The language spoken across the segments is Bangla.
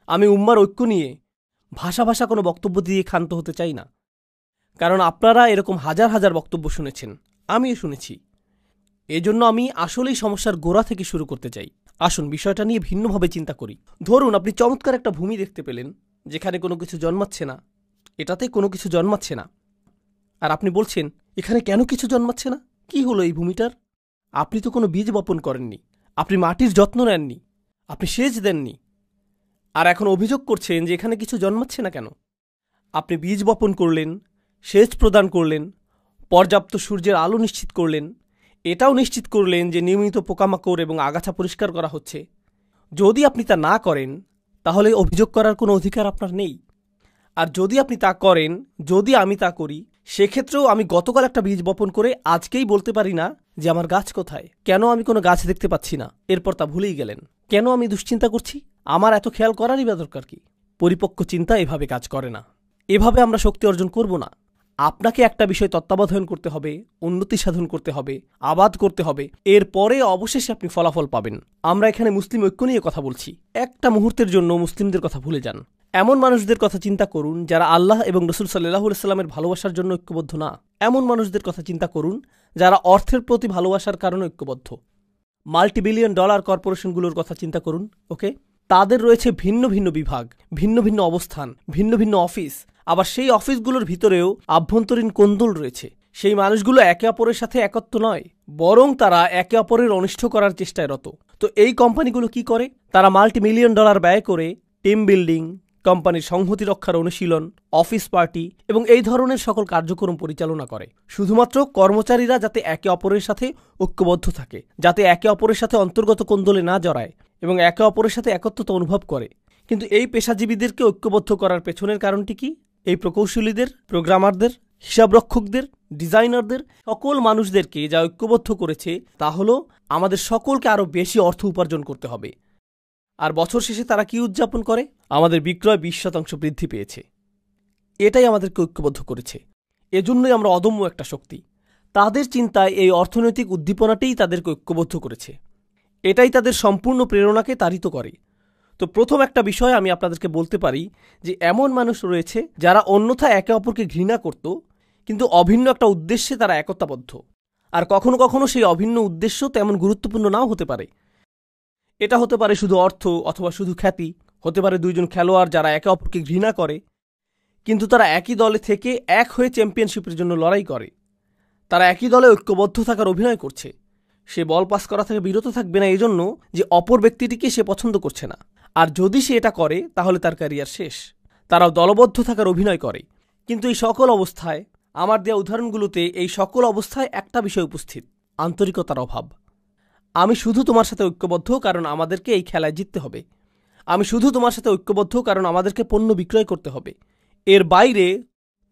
আমি উম্মার ঐক্য নিয়ে ভাষা ভাষা কোনো বক্তব্য দিয়ে ক্ষান্ত হতে চাই না, কারণ আপনারা এরকম হাজার হাজার বক্তব্য শুনেছেন, আমিও শুনেছি। এজন্য আমি আসলেই সমস্যার গোড়া থেকে শুরু করতে চাই। আসুন বিষয়টা নিয়ে ভিন্নভাবে চিন্তা করি। ধরুন আপনি চমৎকার একটা ভূমি দেখতে পেলেন, যেখানে কোনো কিছু জন্মাচ্ছে না, এটাতে কোনো কিছু জন্মাচ্ছে না, আর আপনি বলছেন এখানে কেন কিছু জন্মাচ্ছে না, কি হলো এই ভূমিটার? আপনি তো কোনো বীজ বপন করেননি, আপনি মাটির যত্ন নেননি, আপনি সেচ দেননি, আর এখন অভিযোগ করছেন যে এখানে কিছু জন্মাচ্ছে না কেন? আপনি বীজ বপন করলেন, সেচ প্রদান করলেন, পর্যাপ্ত সূর্যের আলো নিশ্চিত করলেন, এটাও নিশ্চিত করলেন যে নিয়মিত পোকামাকড় এবং আগাছা পরিষ্কার করা হচ্ছে। যদি আপনি তা না করেন তাহলে অভিযোগ করার কোনো অধিকার আপনার নেই। আর যদি আপনি তা করেন, যদি আমি তা করি, সেক্ষেত্রেও আমি গতকাল একটা বীজ বপন করে আজকেই বলতে পারি না যে আমার গাছ কোথায়, কেন আমি কোনো গাছ দেখতে পাচ্ছি না, এরপর তা ভুলেই গেলেন। কেন আমি দুশ্চিন্তা করছি? আমার এত খেয়াল করারই বা দরকার কি? পরিপক্ক চিন্তা এভাবে কাজ করে না, এভাবে আমরা শক্তি অর্জন করব না। আপনাকে একটা বিষয় তত্ত্বাবধান করতে হবে, উন্নতি সাধন করতে হবে, আবাদ করতে হবে, এরপরে অবশেষে আপনি ফলাফল পাবেন। আমরা এখানে মুসলিম ঐক্য নিয়ে কথা বলছি, একটা মুহূর্তের জন্য মুসলিমদের কথা ভুলে যান। এমন মানুষদের কথা চিন্তা করুন যারা আল্লাহ এবং রসুল সাল্লাল্লাহু আলাইহি সাল্লামের ভালোবাসার জন্য ঐক্যবদ্ধ না। এমন মানুষদের কথা চিন্তা করুন যারা অর্থের প্রতি ভালোবাসার কারণে ঐক্যবদ্ধ। মাল্টিবিলিয়ন ডলার কর্পোরেশনগুলোর কথা চিন্তা করুন। ওকে, তাদের রয়েছে ভিন্ন ভিন্ন বিভাগ, ভিন্ন ভিন্ন অবস্থান, ভিন্ন ভিন্ন অফিস, আবার সেই অফিসগুলোর ভিতরেও আভ্যন্তরীণ কোন্দল রয়েছে। সেই মানুষগুলো একে অপরের সাথে একত্র নয়, বরং তারা একে অপরের অনিষ্ট করার চেষ্টায় রত। তো এই কোম্পানিগুলো কি করে? তারা মাল্টিমিলিয়ন ডলার ব্যয় করে টিম বিল্ডিং, কোম্পানির সংহতি রক্ষার অনুশীলন, অফিস পার্টি এবং এই ধরনের সকল কার্যক্রম পরিচালনা করে, শুধুমাত্র কর্মচারীরা যাতে একে অপরের সাথে ঐক্যবদ্ধ থাকে, যাতে একে অপরের সাথে অন্তর্গত কোন্দলে না জড়ায় এবং একে অপরের সাথে একত্রতা অনুভব করে। কিন্তু এই পেশাজীবীদেরকে ঐক্যবদ্ধ করার পেছনের কারণটি কি? এই প্রকৌশলীদের, প্রোগ্রামারদের, হিসাবরক্ষকদের, ডিজাইনারদের, সকল মানুষদেরকে যা ঐক্যবদ্ধ করেছে তা হলো আমাদের সকলকে আরও বেশি অর্থ উপার্জন করতে হবে। আর বছর শেষে তারা কি উদযাপন করে? আমাদের বিক্রয় 20% বৃদ্ধি পেয়েছে। এটাই আমাদেরকে ঐক্যবদ্ধ করেছে। এজন্যই আমরা অদম্য একটা শক্তি। তাদের চিন্তায় এই অর্থনৈতিক উদ্দীপনাটাই তাদেরকে ঐক্যবদ্ধ করেছে, এটাই তাদের সম্পূর্ণ প্রেরণাকে তাড়িত করে। তো প্রথম একটা বিষয় আমি আপনাদেরকে বলতে পারি যে এমন মানুষ রয়েছে যারা অন্যথা একে অপরকে ঘৃণা করত, কিন্তু অভিন্ন একটা উদ্দেশ্যে তারা একতাবদ্ধ। আর কখনো কখনো সেই অভিন্ন উদ্দেশ্য তেমন গুরুত্বপূর্ণ নাও হতে পারে। এটা হতে পারে শুধু অর্থ অথবা শুধু খ্যাতি, হতে পারে দুইজন খেলোয়াড় যারা একে অপরকে ঘৃণা করে, কিন্তু তারা একই দলে থেকে এক হয়ে চ্যাম্পিয়নশিপের জন্য লড়াই করে। তারা একই দলে ঐক্যবদ্ধ থাকার অভিনয় করছে। সে বল পাস করা থেকে বিরত থাকবে না এজন্য যে অপর ব্যক্তিটিকে সে পছন্দ করছে না, আর যদি সে এটা করে তাহলে তার ক্যারিয়ার শেষ। তারাও দলবদ্ধ থাকার অভিনয় করে। কিন্তু এই সকল অবস্থায়, আমার দেওয়া উদাহরণগুলোতে এই সকল অবস্থায় একটা বিষয় উপস্থিত: আন্তরিকতার অভাব। আমি শুধু তোমার সাথে ঐক্যবদ্ধ কারণ আমাদেরকে এই খেলায় জিততে হবে। আমি শুধু তোমার সাথে ঐক্যবদ্ধ কারণ আমাদেরকে পণ্য বিক্রয় করতে হবে। এর বাইরে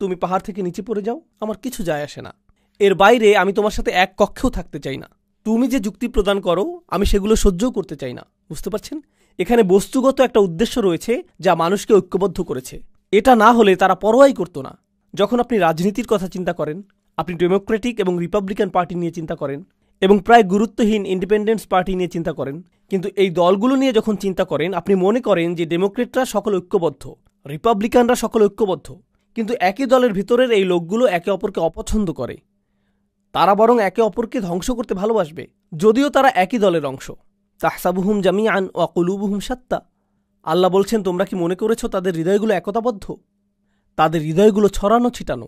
তুমি পাহাড় থেকে নিচে পড়ে যাও, আমার কিছু যায় আসে না। এর বাইরে আমি তোমার সাথে এক কক্ষেও থাকতে চাই না। তুমি যে যুক্তি প্রদান করো আমি সেগুলো সহ্যও করতে চাই না। বুঝতে পারছেন? এখানে বস্তুগত একটা উদ্দেশ্য রয়েছে যা মানুষকে ঐক্যবদ্ধ করেছে। এটা না হলে তারা পরোয়াই করতো না। যখন আপনি রাজনীতির কথা চিন্তা করেন, আপনি ডেমোক্রেটিক এবং রিপাবলিকান পার্টি নিয়ে চিন্তা করেন এবং প্রায় গুরুত্বহীন ইন্ডিপেন্ডেন্স পার্টি নিয়ে চিন্তা করেন, কিন্তু এই দলগুলো নিয়ে যখন চিন্তা করেন আপনি মনে করেন যে ডেমোক্রেটরা সকল ঐক্যবদ্ধ, রিপাবলিকানরা সকল ঐক্যবদ্ধ, কিন্তু একই দলের ভিতরের এই লোকগুলো একে অপরকে অপছন্দ করে। তারা বরং একে অপরকে ধ্বংস করতে ভালোবাসবে, যদিও তারা একই দলের অংশ। তাহসাবুহুম জামিআন ওয়া কুলুবুহুম শাত্তা। আল্লাহ বলছেন, তোমরা কি মনে করেছো তাদের হৃদয়গুলো একতাবদ্ধ? তাদের হৃদয়গুলো ছড়ানো ছিটানো।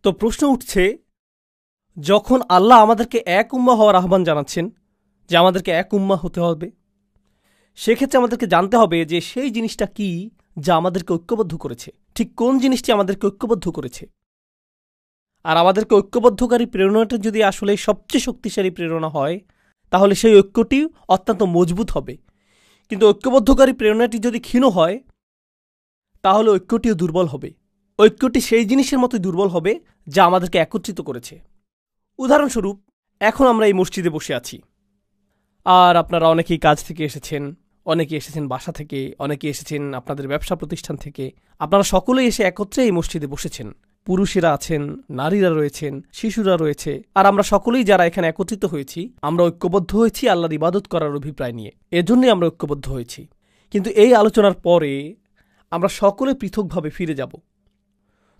তো প্রশ্ন উঠছে, যখন আল্লাহ আমাদেরকে এক উম্মাহ হওয়ার আহ্বান জানাচ্ছেন যে আমাদেরকে এক উম্মাহ হতে হবে, সেক্ষেত্রে আমাদেরকে জানতে হবে যে সেই জিনিসটা কি যা আমাদেরকে ঐক্যবদ্ধ করেছে। ঠিক কোন জিনিসটি আমাদেরকে ঐক্যবদ্ধ করেছে? আর আমাদেরকে ঐক্যবদ্ধকারী প্রেরণাটা যদি আসলে সবচেয়ে শক্তিশালী প্রেরণা হয়, তাহলে সেই ঐক্যটি অত্যন্ত মজবুত হবে। কিন্তু ঐক্যবদ্ধকারী প্রেরণাটি যদি ক্ষীণ হয়, তাহলে ঐক্যটিও দুর্বল হবে। ঐক্যটি সেই জিনিসের মতোই দুর্বল হবে যা আমাদেরকে একত্রিত করেছে। উদাহরণস্বরূপ, এখন আমরা এই মসজিদে বসে আছি, আর আপনারা অনেকেই কাজ থেকে এসেছেন, অনেকে এসেছেন বাসা থেকে, অনেকে এসেছেন আপনাদের ব্যবসা প্রতিষ্ঠান থেকে। আপনারা সকলেই এসে একত্রে এই মসজিদে বসেছেন। পুরুষেরা আছেন, নারীরা রয়েছেন, শিশুরা রয়েছে, আর আমরা সকলেই যারা এখানে একত্রিত হয়েছি, আমরা ঐক্যবদ্ধ হয়েছি আল্লাহর ইবাদত করার অভিপ্রায় নিয়ে। এজন্যই আমরা ঐক্যবদ্ধ হয়েছি। কিন্তু এই আলোচনার পরে আমরা সকলে পৃথকভাবে ফিরে যাব।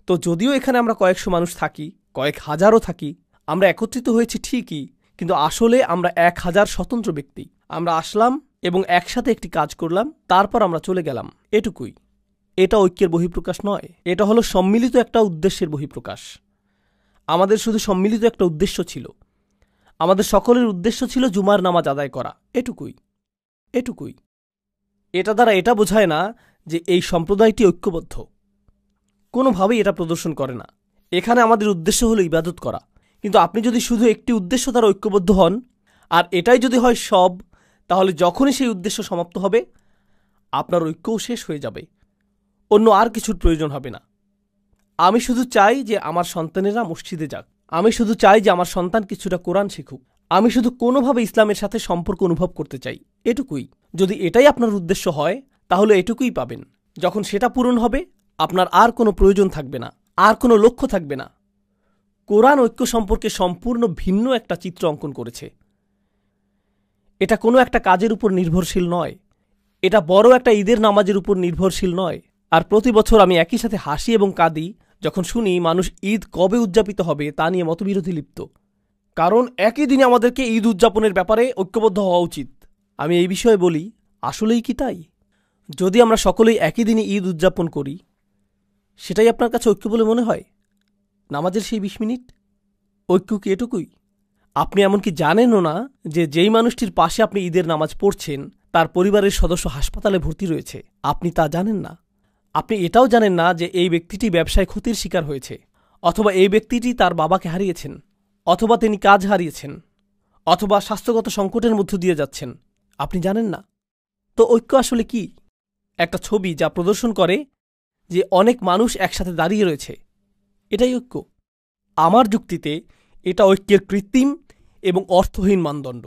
তো যদিও এখানে আমরা কয়েকশো মানুষ থাকি, কয়েক হাজারও থাকি, আমরা একত্রিত হয়েছি ঠিকই, কিন্তু আসলে আমরা 1000 স্বতন্ত্র ব্যক্তি। আমরা আসলাম এবং একসাথে একটি কাজ করলাম, তারপর আমরা চলে গেলাম, এটুকুই। এটা ঐক্যের বহিঃপ্রকাশ নয়, এটা হলো সম্মিলিত একটা উদ্দেশ্যের বহিঃপ্রকাশ। আমাদের শুধু সম্মিলিত একটা উদ্দেশ্য ছিল, আমাদের সকলের উদ্দেশ্য ছিল জুমার নামাজ আদায় করা, এটুকুই। এটা দ্বারা এটা বোঝায় না যে এই সম্প্রদায়টি ঐক্যবদ্ধ, কোনোভাবেই এটা প্রদর্শন করে না। এখানে আমাদের উদ্দেশ্য হলো ইবাদত করা। কিন্তু আপনি যদি শুধু একটি উদ্দেশ্য দ্বারা ঐক্যবদ্ধ হন, আর এটাই যদি হয় সব, তাহলে যখনই সেই উদ্দেশ্য সমাপ্ত হবে আপনার ঐক্যও শেষ হয়ে যাবে, অন্য আর কিছুর প্রয়োজন হবে না। আমি শুধু চাই যে আমার সন্তানেরা মসজিদে যাক, আমি শুধু চাই যে আমার সন্তান কিছুটা কোরআন শিখুক, আমি শুধু কোনোভাবে ইসলামের সাথে সম্পর্ক অনুভব করতে চাই, এটুকুই। যদি এটাই আপনার উদ্দেশ্য হয় তাহলে এটুকুই পাবেন। যখন সেটা পূরণ হবে আপনার আর কোনো প্রয়োজন থাকবে না, আর কোনো লক্ষ্য থাকবে না। কোরআন ঐক্য সম্পর্কে সম্পূর্ণ ভিন্ন একটা চিত্র অঙ্কন করেছে। এটা কোনো একটা কাজের উপর নির্ভরশীল নয়, এটা বড় একটা ঈদের নামাজের উপর নির্ভরশীল নয়। আর প্রতি বছর আমি একই সাথে হাসি এবং কাঁদি যখন শুনি মানুষ ঈদ কবে উদযাপিত হবে তা নিয়ে মতবিরোধী লিপ্ত। কারণ একই দিনে আমাদেরকে ঈদ উদযাপনের ব্যাপারে ঐক্যবদ্ধ হওয়া উচিত। আমি এই বিষয়ে বলি, আসলেই কি তাই? যদি আমরা সকলেই একই দিনে ঈদ উদযাপন করি, সেটাই আপনার কাছে ঐক্য বলে মনে হয়? নামাজের সেই 20 মিনিট ঐক্য কি এটুকুই? আপনি এমনকি জানেনও না যে যেই মানুষটির পাশে আপনি ঈদের নামাজ পড়ছেন তার পরিবারের সদস্য হাসপাতালে ভর্তি রয়েছে, আপনি তা জানেন না। আপনি এটাও জানেন না যে এই ব্যক্তিটি ব্যবসায় ক্ষতির শিকার হয়েছে, অথবা এই ব্যক্তিটি তার বাবাকে হারিয়েছেন, অথবা তিনি কাজ হারিয়েছেন, অথবা স্বাস্থ্যগত সংকটের মধ্য দিয়ে যাচ্ছেন, আপনি জানেন না। তো ঐক্য আসলে কি? একটা ছবি যা প্রদর্শন করে যে অনেক মানুষ একসাথে দাঁড়িয়ে রয়েছে, এটাই ঐক্য। আমার যুক্তিতে এটা ঐক্যের কৃত্রিম এবং অর্থহীন মানদণ্ড।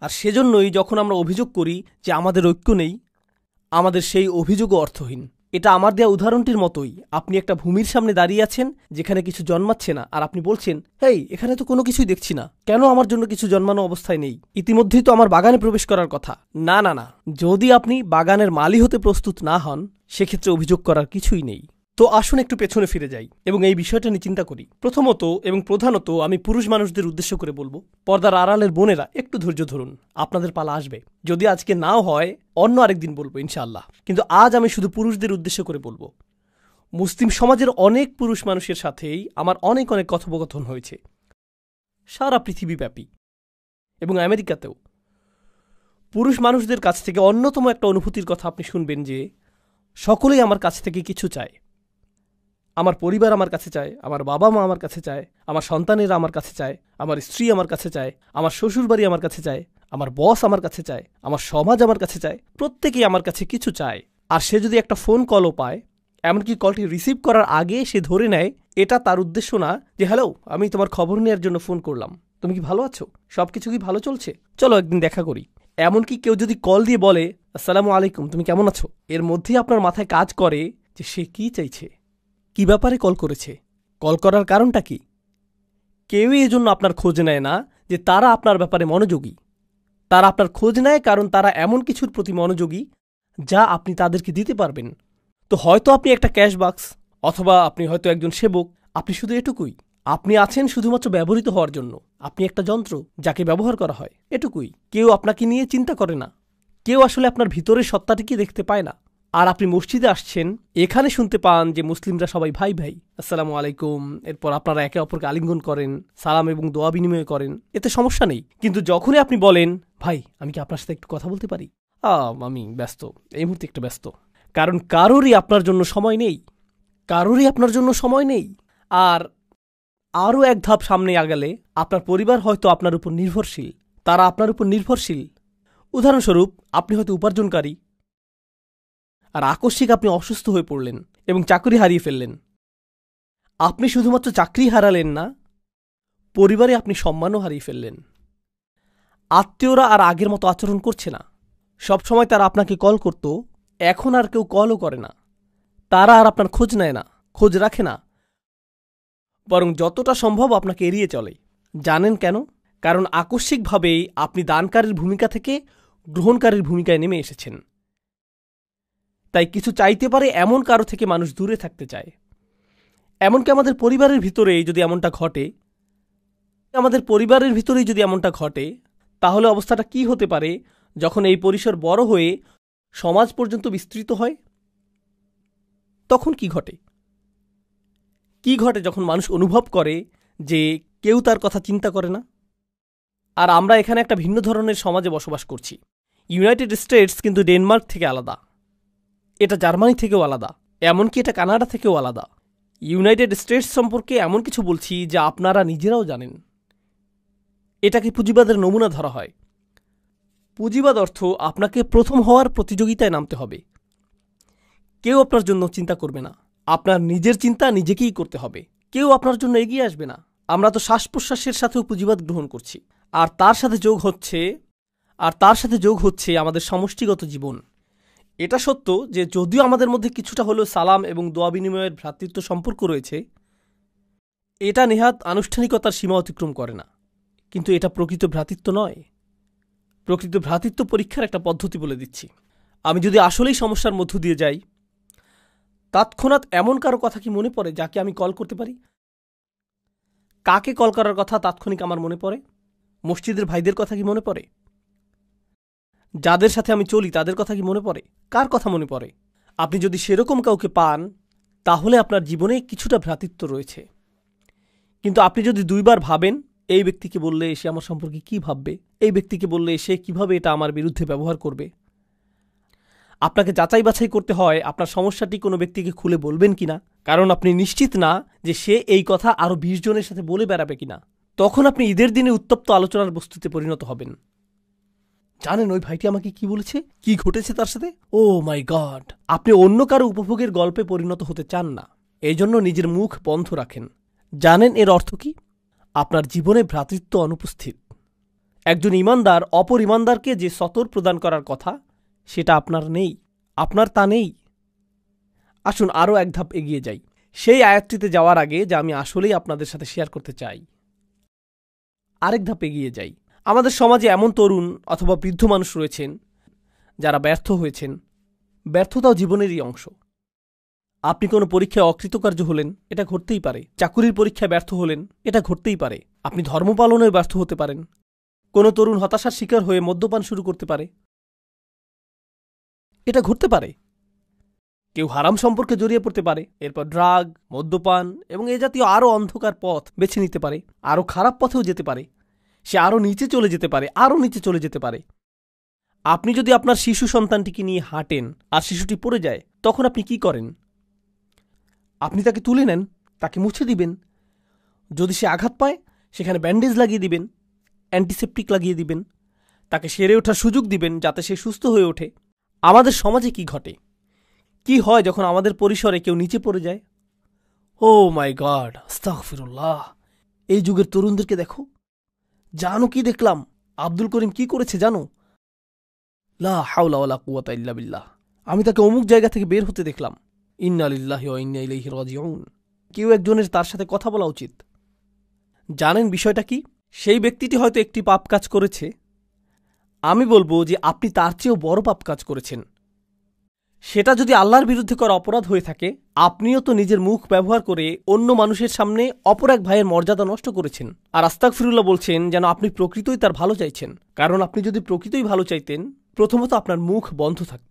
আর সেজন্যই যখন আমরা অভিযোগ করি যে আমাদের ঐক্য নেই, আমাদের সেই অভিযোগও অর্থহীন। এটা আমার দেয়া উদাহরণটির মতোই। আপনি একটা ভূমির সামনে দাঁড়িয়ে আছেন যেখানে কিছু জন্মাচ্ছে না, আর আপনি বলছেন, হেই, এখানে তো কোনো কিছুই দেখছি না, কেন আমার জন্য কিছু জন্মানো অবস্থায় নেই? ইতিমধ্যেই তো আমার বাগানে প্রবেশ করার কথা। না না না, যদি আপনি বাগানের মালি হতে প্রস্তুত না হন, সেক্ষেত্রে অভিযোগ করার কিছুই নেই। তো আসুন একটু পেছনে ফিরে যাই এবং এই বিষয়টা নিয়ে চিন্তা করি। প্রথমত এবং প্রধানত আমি পুরুষ মানুষদের উদ্দেশ্য করে বলবো, পর্দার আড়ালের বোনেরা একটু ধৈর্য ধরুন, আপনাদের পালা আসবে। যদি আজকে নাও হয়, অন্য আরেকদিন বলবো ইনশাআল্লাহ। কিন্তু আজ আমি শুধু পুরুষদের উদ্দেশ্য করে বলবো। মুসলিম সমাজের অনেক পুরুষ মানুষের সাথেই আমার অনেক কথোপকথন হয়েছে, সারা পৃথিবীব্যাপী এবং আমেরিকাতেও। পুরুষ মানুষদের কাছ থেকে অন্যতম একটা অনুভূতির কথা আপনি শুনবেন যে সকলেই আমার কাছ থেকে কিছু চায়। আমার পরিবার আমার কাছে চায়, আমার বাবা মা আমার কাছে চায়, আমার সন্তানেরা আমার কাছে চায়, আমার স্ত্রী আমার কাছে চায়, আমার শ্বশুরবাড়ি আমার কাছে চায়, আমার বস আমার কাছে চায়, আমার সমাজ আমার কাছে চায়, প্রত্যেকেই আমার কাছে কিছু চায়। আর সে যদি একটা ফোন কলও পায়, এমনকি কলটি রিসিভ করার আগে সে ধরে নেয় এটা তার উদ্দেশ্য না যে হ্যালো, আমি তোমার খবর নেওয়ার জন্য ফোন করলাম, তুমি কি ভালো আছো, সব কিছু কি ভালো চলছে, চলো একদিন দেখা করি। এমনকি কেউ যদি কল দিয়ে বলে আসসালামু আলাইকুম, তুমি কেমন আছো, এর মধ্যেই আপনার মাথায় কাজ করে যে সে কি চাইছে, কি ব্যাপারে কল করেছে, কল করার কারণটা কি। কেউই এজন্য আপনার খোঁজ নেয় না যে তারা আপনার ব্যাপারে মনোযোগী। তারা আপনার খোঁজ নেয় কারণ তারা এমন কিছুর প্রতি মনোযোগী যা আপনি তাদেরকে দিতে পারবেন। তো হয়তো আপনি একটা ক্যাশ বাক্স, অথবা আপনি হয়তো একজন সেবক, আপনি শুধু এটুকুই। আপনি আছেন শুধুমাত্র ব্যবহৃত হওয়ার জন্য। আপনি একটা যন্ত্র যাকে ব্যবহার করা হয়, এটুকুই। কেউ আপনাকে নিয়ে চিন্তা করে না, কেউ আসলে আপনার ভিতরের সত্তাটিকে দেখতে পায় না। আর আপনি মসজিদে আসছেন, এখানে শুনতে পান যে মুসলিমরা সবাই ভাই ভাই, আসসালামু আলাইকুম, এরপর আপনারা একে অপরকে আলিঙ্গন করেন, সালাম এবং দোয়া বিনিময় করেন, এতে সমস্যা নেই। কিন্তু যখনই আপনি বলেন ভাই আমি কি আপনার সাথে একটু কথা বলতে পারি, আমি ব্যস্ত, এই মুহূর্তে একটু ব্যস্ত, কারণ কারোরই আপনার জন্য সময় নেই, কারোরই আপনার জন্য সময় নেই। আর আরও এক ধাপ সামনে আগালে আপনার পরিবার হয়তো আপনার উপর নির্ভরশীল, তারা আপনার উপর নির্ভরশীল। উদাহরণস্বরূপ, আপনি হয়তো উপার্জনকারী, আর আকস্মিক আপনি অসুস্থ হয়ে পড়লেন এবং চাকরি হারিয়ে ফেললেন। আপনি শুধুমাত্র চাকরি হারালেন না, পরিবারে আপনি সম্মানও হারিয়ে ফেললেন। আত্মীয়রা আর আগের মতো আচরণ করছে না। সবসময় তারা আপনাকে কল করত, এখন আর কেউ কলও করে না। তারা আর আপনার খোঁজ নেয় না, খোঁজ রাখে না, বরং যতটা সম্ভব আপনাকে এড়িয়ে চলে। জানেন কেন? কারণ আকস্মিকভাবেই আপনি দানকারীর ভূমিকা থেকে গ্রহণকারীর ভূমিকায় নেমে এসেছেন। তাই কিছু চাইতে পারে এমন কারো থেকে মানুষ দূরে থাকতে চায়। এমনকি আমাদের পরিবারের ভিতরেই যদি এমনটা ঘটে, তাহলে অবস্থাটা কি হতে পারে যখন এই পরিসর বড় হয়ে সমাজ পর্যন্ত বিস্তৃত হয়? তখন কি ঘটে যখন মানুষ অনুভব করে যে কেউ তার কথা চিন্তা করে না? আর আমরা এখানে একটা ভিন্ন ধরনের সমাজে বসবাস করছি। ইউনাইটেড স্টেটস কিন্তু ডেনমার্ক থেকে আলাদা, এটা জার্মানি থেকেও আলাদা, এমনকি এটা কানাডা থেকেও আলাদা। ইউনাইটেড স্টেটস সম্পর্কে এমন কিছু বলছি যা আপনারা নিজেরাও জানেন। এটাকে পুঁজিবাদের নমুনা ধরা হয়। পুঁজিবাদ অর্থ আপনাকে প্রথম হওয়ার প্রতিযোগিতায় নামতে হবে। কেউ আপনার জন্য চিন্তা করবে না, আপনার নিজের চিন্তা নিজেকেই করতে হবে। কেউ আপনার জন্য এগিয়ে আসবে না। আমরা তো শ্বাস প্রশ্বাসের সাথেও পুঁজিবাদ গ্রহণ করছি, আর তার সাথে যোগ হচ্ছে আমাদের সমষ্টিগত জীবন। এটা সত্য যে যদিও আমাদের মধ্যে কিছুটা হলেও সালাম এবং দোয়া বিনিময়ের ভ্রাতৃত্ব সম্পর্ক রয়েছে, এটা নেহাত আনুষ্ঠানিকতার সীমা অতিক্রম করে না। কিন্তু এটা প্রকৃত ভ্রাতৃত্ব নয়। প্রকৃত ভ্রাতৃত্ব পরীক্ষার একটা পদ্ধতি বলে দিচ্ছি। আমি যদি আসলেই সমস্যার মধ্য দিয়ে যাই, তৎক্ষণাৎ এমন কারো কথা কি মনে পড়ে যাকে আমি কল করতে পারি? কাকে কল করার কথা তাৎক্ষণিক আমার মনে পড়ে? মসজিদের ভাইদের কথা কি মনে পড়ে? যাদের সাথে আমি চলি তাদের কথা কি মনে পড়ে? কার কথা মনে পড়ে? আপনি যদি সেরকম কাউকে পান, তাহলে আপনার জীবনে কিছুটা ভ্রাতৃত্ব রয়েছে। কিন্তু আপনি যদি দুইবার ভাবেন এই ব্যক্তিকে বললে সে আমার সম্পর্কে কি ভাববে, এই ব্যক্তিকে বললে সে কিভাবে এটা আমার বিরুদ্ধে ব্যবহার করবে, আপনাকে যাচাই বাছাই করতে হয় আপনার সমস্যাটি কোনো ব্যক্তিকে খুলে বলবেন কিনা, কারণ আপনি নিশ্চিত না যে সে এই কথা আরও ২০ জনের সাথে বলে বেড়াবে কিনা। তখন আপনি ঈদের দিনে উত্তপ্ত আলোচনার বস্তুতে পরিণত হবেন। জানেন ওই ভাইটি আমাকে কি বলেছে, কি ঘটেছে তার সাথে? ও মাই গড! আপনি অন্য কারো উপভোগের গল্পে পরিণত হতে চান না, এই জন্য নিজের মুখ বন্ধ রাখেন। জানেন এর অর্থ কি? আপনার জীবনে ভ্রাতৃত্ব অনুপস্থিত। একজন ইমানদার অপর ইমানদারকে যে সতর প্রদান করার কথা, সেটা আপনার তা নেই। আসুন আরও এক ধাপ এগিয়ে যাই, সেই আয়াতটিতে যাওয়ার আগে যা আমি আসলেই আপনাদের সাথে শেয়ার করতে চাই। আরেক ধাপ এগিয়ে যাই। আমাদের সমাজে এমন তরুণ অথবা বৃদ্ধ মানুষ রয়েছেন যারা ব্যর্থ হয়েছেন। ব্যর্থতাও জীবনেরই অংশ। আপনি কোনো পরীক্ষায় অকৃতকার্য হলেন, এটা ঘটতেই পারে। চাকুরির পরীক্ষায় ব্যর্থ হলেন, এটা ঘটতেই পারে। আপনি ধর্ম পালনেও ব্যর্থ হতে পারেন। কোনো তরুণ হতাশার শিকার হয়ে মদ্যপান শুরু করতে পারে, এটা ঘটতে পারে। কেউ হারাম সম্পর্কে জড়িয়ে পড়তে পারে, এরপর ড্রাগ, মদ্যপান এবং এ জাতীয় আরও অন্ধকার পথ বেছে নিতে পারে, আরও খারাপ পথেও যেতে পারে। সে আরও নিচে চলে যেতে পারে। আপনি যদি আপনার শিশু সন্তানটিকে নিয়ে হাঁটেন আর শিশুটি পড়ে যায়, তখন আপনি কি করেন? আপনি তাকে তুলে নেন, তাকে মুছে দিবেন। যদি সে আঘাত পায়, সেখানে ব্যান্ডেজ লাগিয়ে দিবেন, অ্যান্টিসেপটিক লাগিয়ে দিবেন, তাকে সেরে ওঠার সুযোগ দিবেন যাতে সে সুস্থ হয়ে ওঠে। আমাদের সমাজে কি ঘটে, কি হয় যখন আমাদের পরিসরে কেউ নিচে পড়ে যায়? ও মাই গড, আস্তাগফিরুল্লাহ! এই যুগের তরুণদেরকে দেখো। জানো কি দেখলাম? আব্দুল করিম কি করেছে জানো? লা হাওলা ওয়ালা কুওয়াতা ইল্লা বিল্লাহ। আমি তাকে অমুক জায়গা থেকে বের হতে দেখলাম। ইন্না লিল্লাহি ওয়া ইন্না ইলাইহি রাজিউন। কেউ একজনের তার সাথে কথা বলা উচিত। জানেন বিষয়টা কি? সেই ব্যক্তিটি হয়তো একটি পাপ কাজ করেছে। আমি বলবো যে আপনি তার চেয়েও বড় পাপ কাজ করেছেন। সেটা যদি আল্লাহর বিরুদ্ধে করা অপরাধ হয়ে থাকে, আপনিও তো নিজের মুখ ব্যবহার করে অন্য মানুষের সামনে অপর এক ভাইয়ের মর্যাদা নষ্ট করেছেন। আর আস্তাগফিরুল্লাহ বলছেন যেন আপনি প্রকৃতই তার ভালো চাইছেন। কারণ আপনি যদি প্রকৃতই ভালো চাইতেন, প্রথমত আপনার মুখ বন্ধ থাকত।